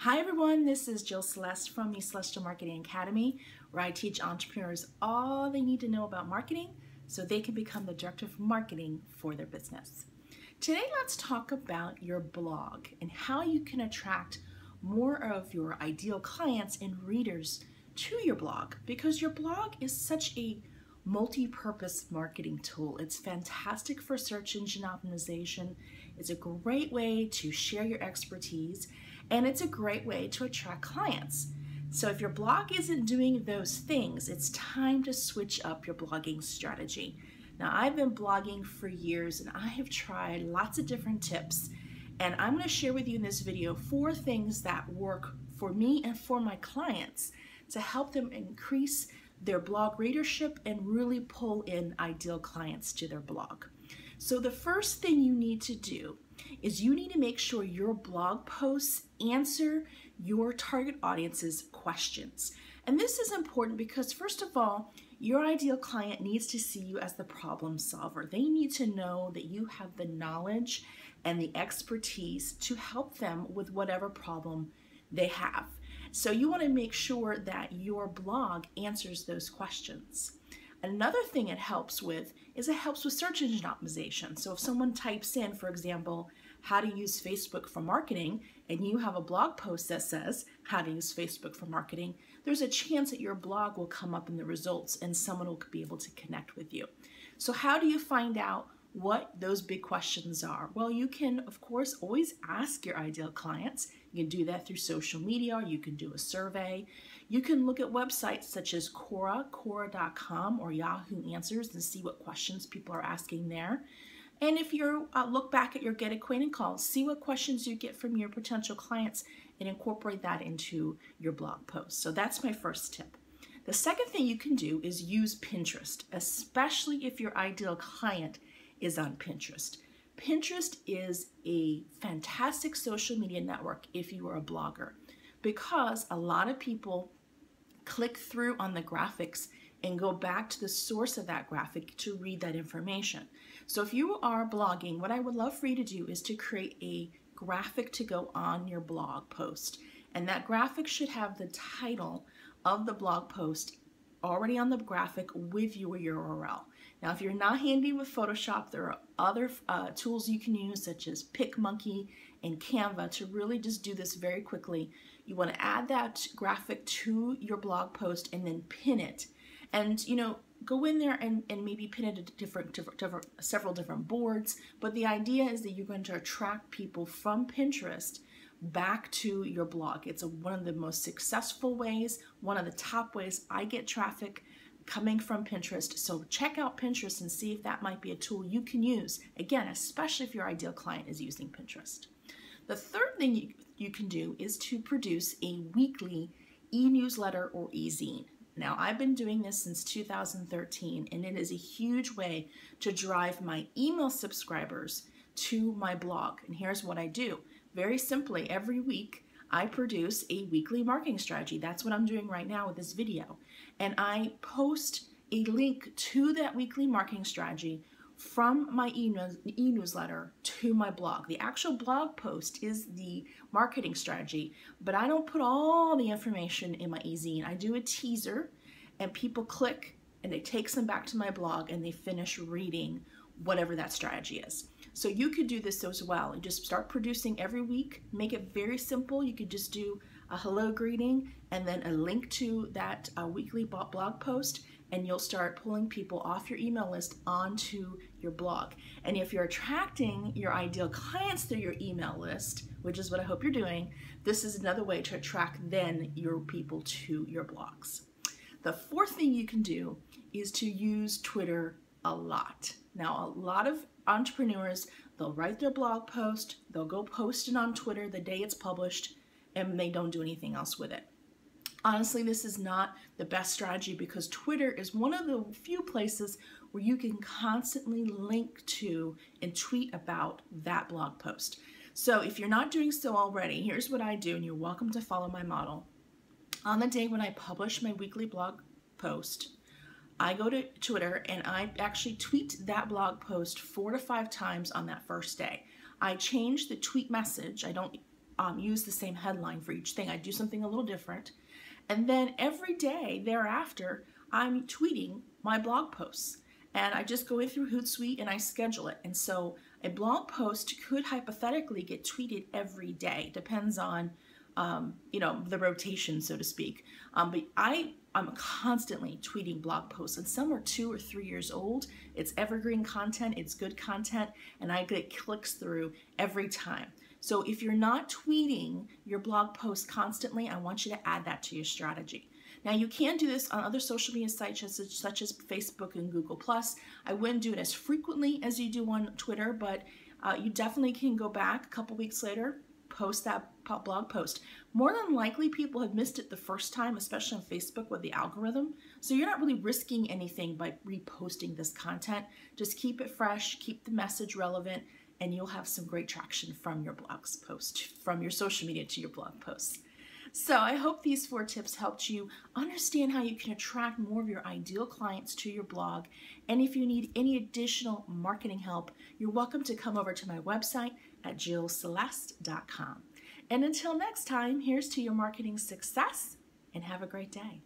Hi everyone, this is Jill Celeste from the Celestial Marketing Academy, where I teach entrepreneurs all they need to know about marketing so they can become the director of marketing for their business. Today, let's talk about your blog and how you can attract more of your ideal clients and readers to your blog, because your blog is such a multi-purpose marketing tool. It's fantastic for search engine optimization. It's a great way to share your expertise, and it's a great way to attract clients. So if your blog isn't doing those things, it's time to switch up your blogging strategy. Now, I've been blogging for years and I have tried lots of different tips, and I'm going to share with you in this video 4 things that work for me and for my clients to help them increase their blog readership and really pull in ideal clients to their blog. So the first thing you need to do is you need to make sure your blog posts answer your target audience's questions. And this is important because, first of all, your ideal client needs to see you as the problem solver. They need to know that you have the knowledge and the expertise to help them with whatever problem they have. So you want to make sure that your blog answers those questions. Another thing it helps with is it helps with search engine optimization. So if someone types in, for example, how to use Facebook for marketing, and you have a blog post that says how to use Facebook for marketing, there's a chance that your blog will come up in the results and someone will be able to connect with you. So how do you find out what those big questions are? Well, you can, of course, always ask your ideal clients. You can do that through social media, or you can do a survey. You can look at websites such as Quora.com or Yahoo Answers and see what questions people are asking there. And if you look back at your Get Acquainted calls, see what questions you get from your potential clients and incorporate that into your blog post. So that's my first tip. The second thing you can do is use Pinterest, especially if your ideal client is on Pinterest. Pinterest is a fantastic social media network if you are a blogger, because a lot of people click through on the graphics and go back to the source of that graphic to read that information. So if you are blogging, what I would love for you to do is to create a graphic to go on your blog post. And that graphic should have the title of the blog post already on the graphic with your URL. Now, if you're not handy with Photoshop, there are other tools you can use, such as PicMonkey and Canva, to really just do this very quickly. You want to add that graphic to your blog post and then pin it. And, go in there and maybe pin it to several different boards. But the idea is that you're going to attract people from Pinterest back to your blog. It's one of the most successful ways, one of the top ways I get traffic coming from Pinterest. So check out Pinterest and see if that might be a tool you can use, again, especially if your ideal client is using Pinterest. The third thing you can do is to produce a weekly e-newsletter or e-zine. Now, I've been doing this since 2013, and it is a huge way to drive my email subscribers to my blog. And here's what I do. Very simply, every week, I produce a weekly marketing strategy. That's what I'm doing right now with this video. And I post a link to that weekly marketing strategy from my e-newsletter to my blog. The actual blog post is the marketing strategy, but I don't put all the information in my e-zine. I do a teaser, and people click, and it takes them back to my blog, and they finish reading whatever that strategy is. So you could do this as well. You just start producing every week. Make it very simple. You could just do a hello greeting and then a link to that weekly blog post, and you'll start pulling people off your email list onto your blog. And if you're attracting your ideal clients through your email list, which is what I hope you're doing, this is another way to attract then your people to your blogs. The fourth thing you can do is to use Twitter a lot. Now, a lot of entrepreneurs, they'll write their blog post, they'll go post it on Twitter the day it's published, and they don't do anything else with it. Honestly, this is not the best strategy, because Twitter is one of the few places where you can constantly link to and tweet about that blog post. So if you're not doing so already, here's what I do, and you're welcome to follow my model. On the day when I publish my weekly blog post, I go to Twitter and I actually tweet that blog post 4 to 5 times on that first day. I change the tweet message. I don't use the same headline for each thing. I do something a little different. And then every day thereafter, I'm tweeting my blog posts. And I just go in through Hootsuite and I schedule it. And so a blog post could hypothetically get tweeted every day. Depends on, the rotation, so to speak. But I'm constantly tweeting blog posts, and some are 2 or 3 years old. It's evergreen content, it's good content, and I get clicks through every time. So if you're not tweeting your blog posts constantly, I want you to add that to your strategy. Now, you can do this on other social media sites such as Facebook and Google+. I wouldn't do it as frequently as you do on Twitter, but you definitely can go back a couple weeks later, post that blog post. More than likely, people have missed it the first time, especially on Facebook with the algorithm. So you're not really risking anything by reposting this content. Just keep it fresh, keep the message relevant, and you'll have some great traction from your blog post, from your social media to your blog posts. So I hope these 4 tips helped you understand how you can attract more of your ideal clients to your blog. And if you need any additional marketing help, you're welcome to come over to my website at jillceleste.com. And until next time, here's to your marketing success, and have a great day.